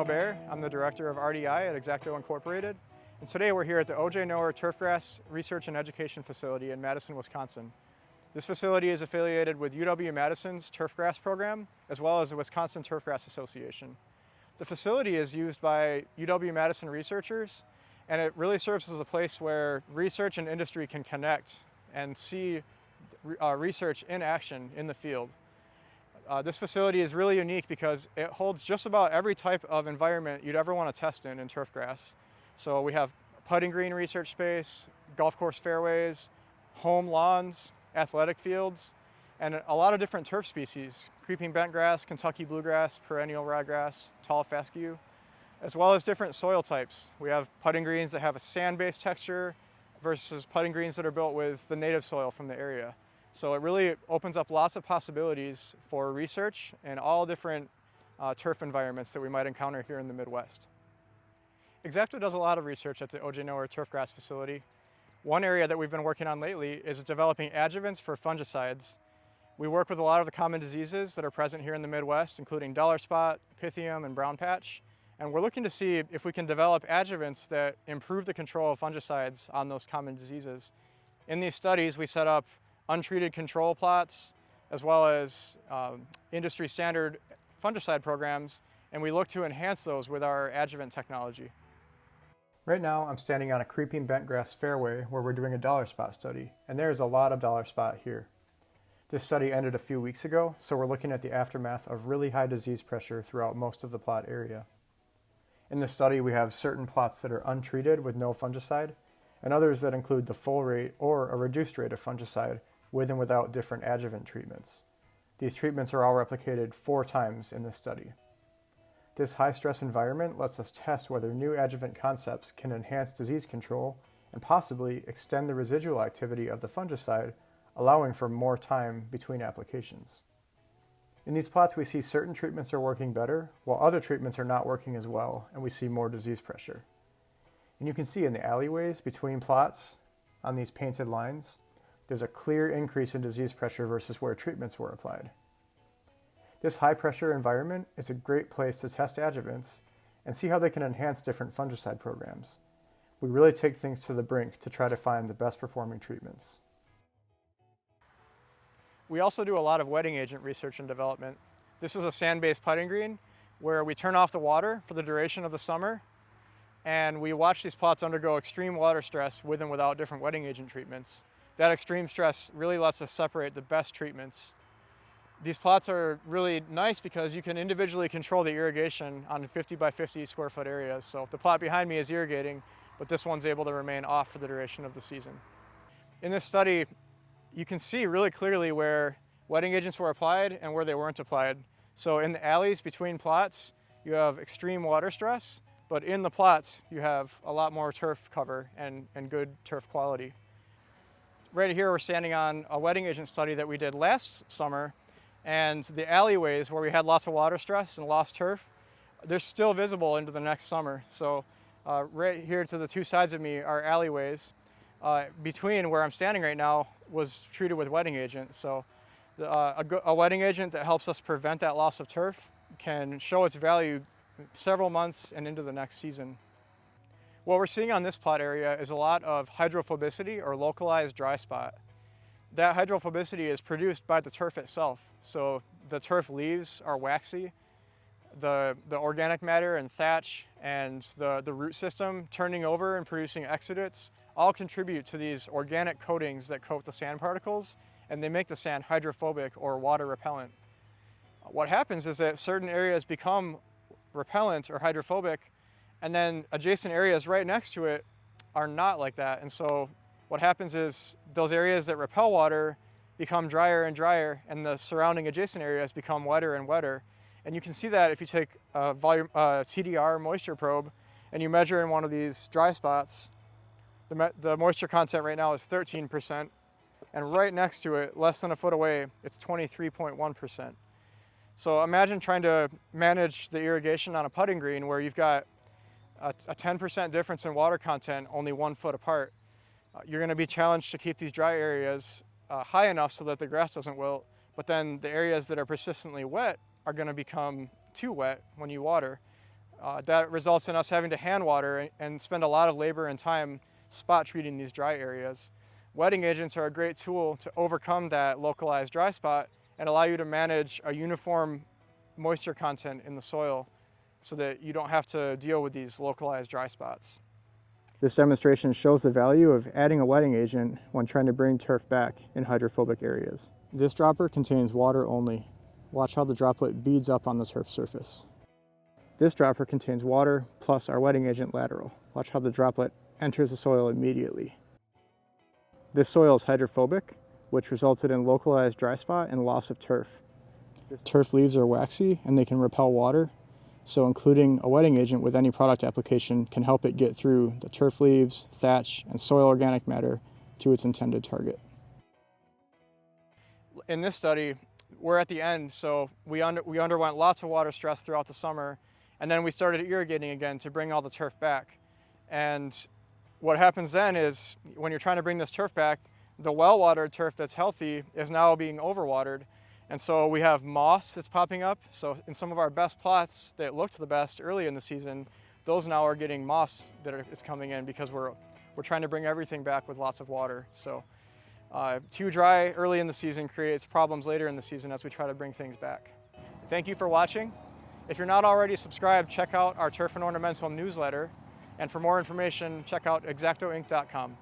Noer. I'm the director of RDI at Exacto Incorporated. And today we're here at the Noer Turfgrass Research and Education Facility in Madison, Wisconsin. This facility is affiliated with UW-Madison's Turfgrass program, as well as the Wisconsin Turfgrass Association. The facility is used by UW-Madison researchers, and it really serves as a place where research and industry can connect and see research in action in the field. This facility is really unique because it holds just about every type of environment you'd ever want to test in turfgrass. So we have putting green research space, golf course fairways, home lawns, athletic fields, and a lot of different turf species: creeping bentgrass, Kentucky bluegrass, perennial ryegrass, tall fescue, as well as different soil types. We have putting greens that have a sand-based texture versus putting greens that are built with the native soil from the area. So it really opens up lots of possibilities for research in all different turf environments that we might encounter here in the Midwest. Exacto does a lot of research at the Noer Turfgrass facility. One area that we've been working on lately is developing adjuvants for fungicides. We work with a lot of the common diseases that are present here in the Midwest, including dollar spot, pythium, and brown patch. And we're looking to see if we can develop adjuvants that improve the control of fungicides on those common diseases. In these studies, we set up untreated control plots, as well as industry standard fungicide programs, and we look to enhance those with our adjuvant technology. Right now, I'm standing on a creeping bentgrass fairway where we're doing a dollar spot study, and there's a lot of dollar spot here. This study ended a few weeks ago, so we're looking at the aftermath of really high disease pressure throughout most of the plot area. In this study, we have certain plots that are untreated with no fungicide, and others that include the full rate or a reduced rate of fungicide with and without different adjuvant treatments. These treatments are all replicated 4 times in this study. This high-stress environment lets us test whether new adjuvant concepts can enhance disease control and possibly extend the residual activity of the fungicide, allowing for more time between applications. In these plots, we see certain treatments are working better, while other treatments are not working as well, and we see more disease pressure. And you can see in the alleyways between plots, on these painted lines, there's a clear increase in disease pressure versus where treatments were applied. This high-pressure environment is a great place to test adjuvants and see how they can enhance different fungicide programs. We really take things to the brink to try to find the best performing treatments. We also do a lot of wetting agent research and development. This is a sand-based putting green where we turn off the water for the duration of the summer, and we watch these plots undergo extreme water stress with and without different wetting agent treatments. That extreme stress really lets us separate the best treatments. These plots are really nice because you can individually control the irrigation on 50 by 50 square foot areas. So the plot behind me is irrigating, but this one's able to remain off for the duration of the season. In this study, you can see really clearly where wetting agents were applied and where they weren't applied. So in the alleys between plots, you have extreme water stress, but in the plots, you have a lot more turf cover and good turf quality. Right here, we're standing on a wetting agent study that we did last summer, and the alleyways where we had lots of water stress and lost turf, they're still visible into the next summer. So right here to the 2 sides of me are alleyways. Between where I'm standing right now was treated with wetting agent. So a wetting agent that helps us prevent that loss of turf can show its value several months and into the next season. What we're seeing on this plot area is a lot of hydrophobicity or localized dry spot. That hydrophobicity is produced by the turf itself. So the turf leaves are waxy. The organic matter and thatch and the root system turning over and producing exudates all contribute to these organic coatings that coat the sand particles, and they make the sand hydrophobic or water repellent. What happens is that certain areas become repellent or hydrophobic, and then adjacent areas right next to it are not like that. And so what happens is those areas that repel water become drier and drier, and the surrounding adjacent areas become wetter and wetter. And you can see that if you take a TDR moisture probe and you measure in one of these dry spots, the moisture content right now is 13%, and right next to it, less than a foot away, it's 23.1%. So imagine trying to manage the irrigation on a putting green where you've got a 10% difference in water content only 1 foot apart. You're going to be challenged to keep these dry areas high enough so that the grass doesn't wilt, but then the areas that are persistently wet are going to become too wet when you water. That results in us having to hand water and spend a lot of labor and time spot treating these dry areas. Wetting agents are a great tool to overcome that localized dry spot and allow you to manage a uniform moisture content in the soil so that you don't have to deal with these localized dry spots. This demonstration shows the value of adding a wetting agent when trying to bring turf back in hydrophobic areas. This dropper contains water only. Watch how the droplet beads up on the turf surface. This dropper contains water plus our wetting agent lateral. Watch how the droplet enters the soil immediately. This soil is hydrophobic, which resulted in localized dry spot and loss of turf. Turf leaves are waxy and they can repel water, so including a wetting agent with any product application can help it get through the turf leaves, thatch, and soil organic matter to its intended target. In this study, we're at the end, so we underwent lots of water stress throughout the summer, and then we started irrigating again to bring all the turf back. And what happens then is, when you're trying to bring this turf back, the well-watered turf that's healthy is now being overwatered. And so we have moss that's popping up. So in some of our best plots that looked the best early in the season, those now are getting moss that is coming in because we're trying to bring everything back with lots of water. So too dry early in the season creates problems later in the season as we try to bring things back. Thank you for watching. If you're not already subscribed, check out our Turf and Ornamental newsletter. And for more information, check out exactoinc.com.